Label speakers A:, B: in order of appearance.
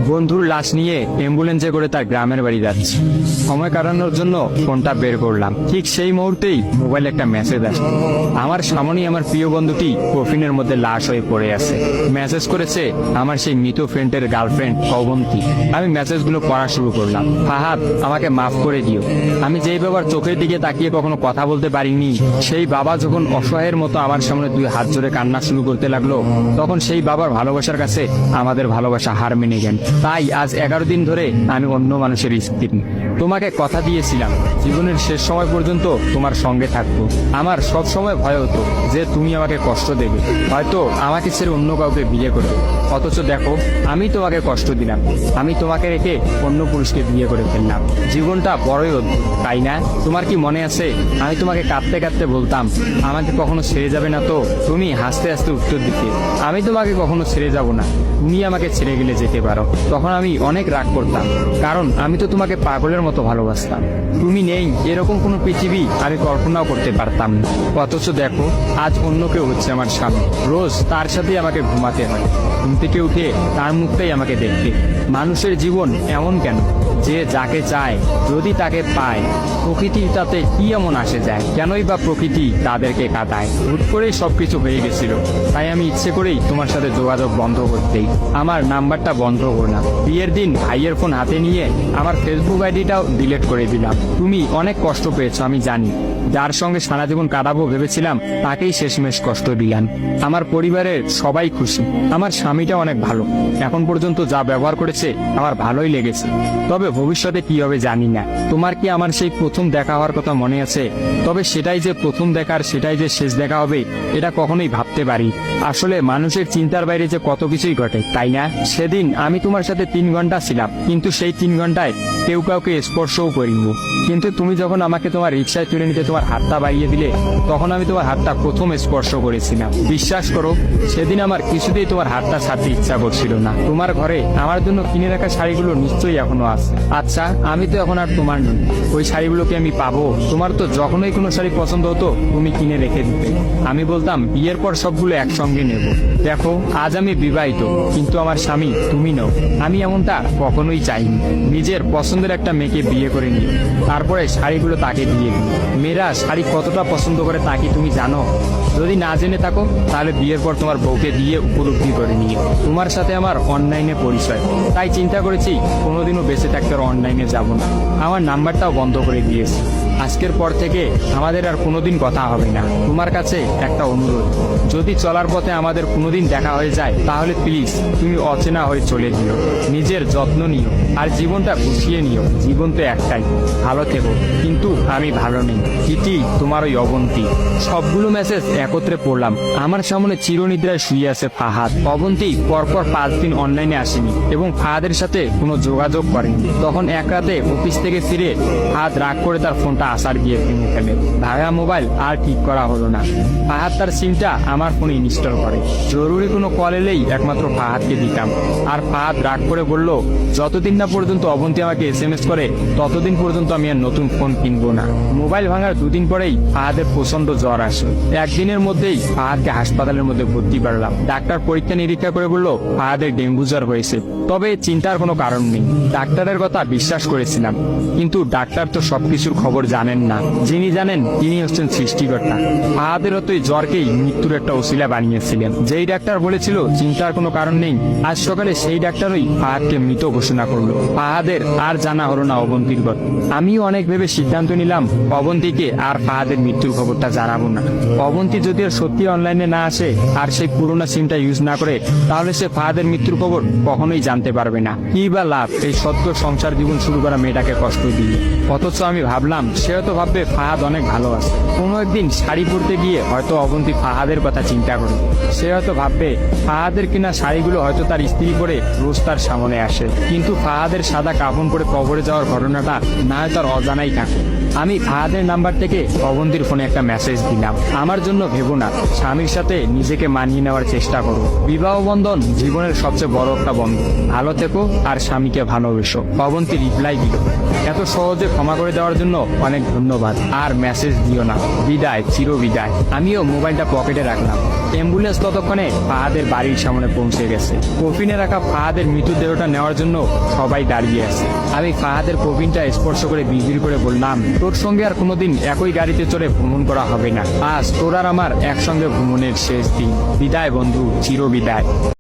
A: বন্ধুর লাশ নিয়ে অ্যাম্বুলেন্সে করে তার গ্রামের বাড়ি যাচ্ছি। সময় কাটানোর জন্য ফোনটা বের করলাম। ঠিক সেই মুহূর্তেই মোবাইলে একটা মেসেজ আসে। আমার সামনেই আমার প্রিয় বন্ধুটি কফিনের মধ্যে লাশ হয়ে পড়ে আছে। মেসেজ করেছে আমার সেই মৃত ফ্রেন্ডের গার্লফ্রেন্ড অবন্তী। আমি মেসেজগুলো পড়া শুরু করলাম। ফাহাদ, আমাকে মাফ করে দিও। আমি যেই বাবার চোখের দিকে তাকিয়ে কখনো কথা বলতে পারিনি, সেই বাবা যখন অসহায়ের মতো আমার সামনে দুই হাত জোড়ে কান্না শুরু করতে লাগলো, তখন সেই বাবার ভালোবাসার কাছে আমাদের ভালোবাসা হার মেনে গেল। তাই আজ 11 দিন ধরে আমি অন্য মানুষের স্ত্রী। তোমাকে কথা দিয়েছিলাম জীবনের শেষ সময় পর্যন্ত তোমার সঙ্গে থাকবো। আমার সব সময় ভয় হতো যে তুমি আমাকে কষ্ট দেবে, হয়তো আমাকে ছেড়ে অন্য কাউকে বিয়ে করবে। অথচ দেখো, আমি তোমাকে কষ্ট দিলাম, আমি তোমাকে রেখে অন্য পুরুষকে বিয়ে করে ফেললাম। জীবনটা বড়ই অদ্ভুত, তাই না? তোমার কি মনে আছে আমি তোমাকে কাঁদতে কাঁদতে বলতাম আমাকে কখনো ছেড়ে যাবে না? তো তুমি হাসতে হাসতে উত্তর দিতে, আমি তোমাকে কখনো ছেড়ে যাব না, তুমি আমাকে ছেড়ে গেলে যেতে পারো। তখন আমি অনেক রাগ করতাম, কারণ আমি তো তোমাকে পাগলের মতো ভালোবাসতাম। তুমি নেই এরকম কোনো পৃথিবী আমি কল্পনাও করতে পারতাম না। অথচ দেখো, আজ অন্য কেউ হচ্ছে আমার স্বামী। রোজ তার সাথেই আমাকে ঘুমাতে হয়, ঘুম থেকে উঠে তার মুখটাই আমাকে দেখতে। মানুষের জীবন এমন কেন যে যাকে চায় যদি তাকে পায়? প্রকৃতির তাতে কি এমন আসে যায়? কেনই বা প্রকৃতি তাদেরকে কাঁদায়? হুট করেই সবকিছু হয়ে গেছিল, তাই আমি ইচ্ছে করেই তোমার সাথে যোগাযোগ বন্ধ করতেই আমার নাম্বারটা বন্ধ করলাম। বিয়ের দিন ভাইয়ের ফোন হাতে নিয়ে আমার ফেসবুক আইডিটাও ডিলিট করে দিলাম। তুমি অনেক কষ্ট পেয়েছো আমি জানি, যার সঙ্গে সারা জীবন কাটাবো ভেবেছিলাম তাকেই শেষমেশ কষ্ট দিলাম। আমার পরিবারের সবাই খুশি, আমার স্বামীটা অনেক ভালো, এখন পর্যন্ত যা ব্যবহার করেছে আমার ভালোই লেগেছে। তবে ভবিষ্যতে কি হবে জানি না। তোমার কি আমার সেই প্রথম দেখা হওয়ার কথা মনে আছে? তবে সেটাই যে প্রথম দেখার, সেটাই যে শেষ দেখা হবে, এটা কখনোই ভাবতে পারি। আসলে মানুষের চিন্তার বাইরে যে কত কিছুই ঘটে, তাই না? সেদিন আমি তোমার সাথে 3 ঘন্টা ছিলাম, কিন্তু সেই 3 ঘন্টায় কেউ কাউকে স্পর্শও করিনি। কিন্তু তুমি যখন আমাকে তোমার রিক্সায় তুলে নিতে তোমার হাতটা বাড়িয়ে দিলে, তখন আমি তোমার হাতটা প্রথম স্পর্শ করেছিলাম। বিশ্বাস করো, সেদিন আমার কিছুতেই তোমার হাতটা ছাড়তে ইচ্ছা করছিল না। তোমার ঘরে আমার জন্য কিনে রাখা শাড়িগুলো নিশ্চয়ই এখনো আছে। আচ্ছা, আমি তো এখন আর তোমার নই, ওই শাড়িগুলোকে আমি পাবো? তোমার তো যখনই কোনো শাড়ি পছন্দ হতো তুমি কিনে রেখে দিতে, আমি বলতাম বিয়ের পর সবগুলো একসঙ্গে নেব। দেখো, আজ আমি বিবাহিত, কিন্তু আমার স্বামী তুমি নও। আমি এমনটা কখনোই চাইনি। নিজের পছন্দের একটা মেয়েকে বিয়ে করে নিও, তারপরে শাড়িগুলো তাকে দিয়ে দিই। মেয়েরা শাড়ি কতটা পছন্দ করে তা কি তুমি জানো? যদি না জেনে থাকো তাহলে বিয়ের পর তোমার বউকে দিয়ে উপলব্ধি করে নিও। তোমার সাথে আমার অনলাইনে পরিচয়, তাই চিন্তা করেছি কোনোদিনও বেঁচে থাকতে আর অনলাইনে যাব না। আমার নাম্বারটাও বন্ধ করে দিয়েছি। আজকের পর থেকে আমাদের আর কোনোদিন কথা হবে না। তোমার কাছে একটা অনুরোধ, যদি চলার পথে আমাদের কোনোদিন দেখা হয়ে যায় তাহলে প্লিজ তুমি অচেনা হয়ে চলে দিও। নিজের যত্ন নিও আর জীবনটা গুছিয়ে নিও। জীবন তো একটাই, ভালো থেকো। কিন্তু আমি ভালো নেই। ইতি, তোমার ওই অবন্তী। সবগুলো মেসেজ একত্রে পড়লাম। আমার সামনে চিরনিদ্রায় শুয়ে আছে ফাহাদ। অবন্তী পরপর 5 দিন অনলাইনে আসেনি এবং ফাহাদের সাথে কোনো যোগাযোগ করেনি। তখন এক রাতে অফিস থেকে ফিরে ফাহাদ রাগ করে তার ফোনটা আসার গিয়ে ভেঙে ফেলে। ভাঙা মোবাইল আর ঠিক করা হলো না। ফাহাদ তার সিমটা আমার ফোনে ইনস্টল করে। জরুরি কোনো কল এলেই একমাত্র ফাহাদকে দিতাম। আর ফাহাদ রাগ করে বলল, যতদিন না পর্যন্ত অবন্তী আমাকে SMS করে ততদিন পর্যন্ত আমি আর নতুন ফোন কিনবো না। মোবাইল ভাঙার 2 দিন পরেই ফাহাদের প্রচন্ড জ্বর আসে। একদিনের মধ্যেই ফাহাদকে হাসপাতালের মধ্যে ভর্তি করলাম। ডাক্তার পরীক্ষা নিরীক্ষা করে বলল ফাহাদের ডেঙ্গু জ্বর হয়েছে। তবে চিন্তার কোনো কারণ নেই, ডাক্তারের কথা বিশ্বাস করেছিলাম। কিন্তু ডাক্তার তো সবকিছুর খবর জানেন না, যিনি জানেন তিনি হচ্ছেন সৃষ্টিকর্তা। ফাহাদের হতো এই জ্বরকেই মৃত্যুর একটা ওসিলা বানিয়েছিলেন। যেই ডাক্তার বলেছিল চিন্তার কোনো কারণ নেই, আজ সকালে সেই ডাক্তারই ফাহাদকে মৃত ঘোষণা করলো। ফাহাদের আর জানা হলো না অবন্তীর কথা। আমিও অনেক ভেবে সিদ্ধান্ত নিলাম অবন্তীকে আর ফাহাদের মৃত্যুর খবরটা জানাবো না। অবন্তী যদি আর সত্যি অনলাইনে না আসে আর সেই পুরোনো সিমটা ইউজ না করে, তাহলে সে ফাহাদের মৃত্যুর খবর কখনোই জানতে পারবে না। কি বা লাভ এই সত্য সংসার জীবন শুরু করা মেয়েটাকে কষ্ট দিয়ে? অথচ আমি ভাবলাম সে হয়তো ভাববে ফাহাদ অনেক ভালো আছে। কোনো একদিন শাড়ি পরতে গিয়ে হয়তো অবন্তী ফাহাদের কথা চিন্তা করে। সে হয়তো ভাববে ফাহাদের কিনা শাড়িগুলো হয়তো তার স্ত্রী পরে রোজ তার সামনে আসে, কিন্তু ফাহাদের সাদা কাফন পরে কবরে যাওয়ার ঘটনাটা না হয় তার অজানাই থাকে। আমি ফাহাদের নাম্বার থেকে অবন্তীর ফোনে একটা মেসেজ দিলাম, আমার জন্য ভেবো না, স্বামীর সাথে নিজেকে মানিয়ে নেওয়ার চেষ্টা করো। বিবাহ বন্ধন জীবনের সবচেয়ে বড় একটা বন্ধন, ভালো থেকো আর স্বামীকে ভালোবেসো। অবন্তী রিপ্লাই দিল, এত সহজে ক্ষমা করে দেওয়ার জন্য অনেক ধন্যবাদ, আর মেসেজ দিও না, বিদায়, চির বিদায়। আমিও মোবাইলটা পকেটে রাখলাম। অ্যাম্বুলেন্স ততক্ষণে ফাহাদের বাড়ির সামনে পৌঁছে গেছে। কফিনে রাখা ফাহাদের মৃতদেহটা নেওয়ার জন্য সবাই দাঁড়িয়ে আছে। আমি ফাহাদের কফিনটা স্পর্শ করে বিড়বিড় করে বললাম, তোর সঙ্গে আর কোনোদিন একই গাড়িতে চড়ে ভ্রমণ করা হবে না। আজ তোর আর আমার একসঙ্গে ভ্রমণের শেষ দিন। বিদায় বন্ধু, চির বিদায়।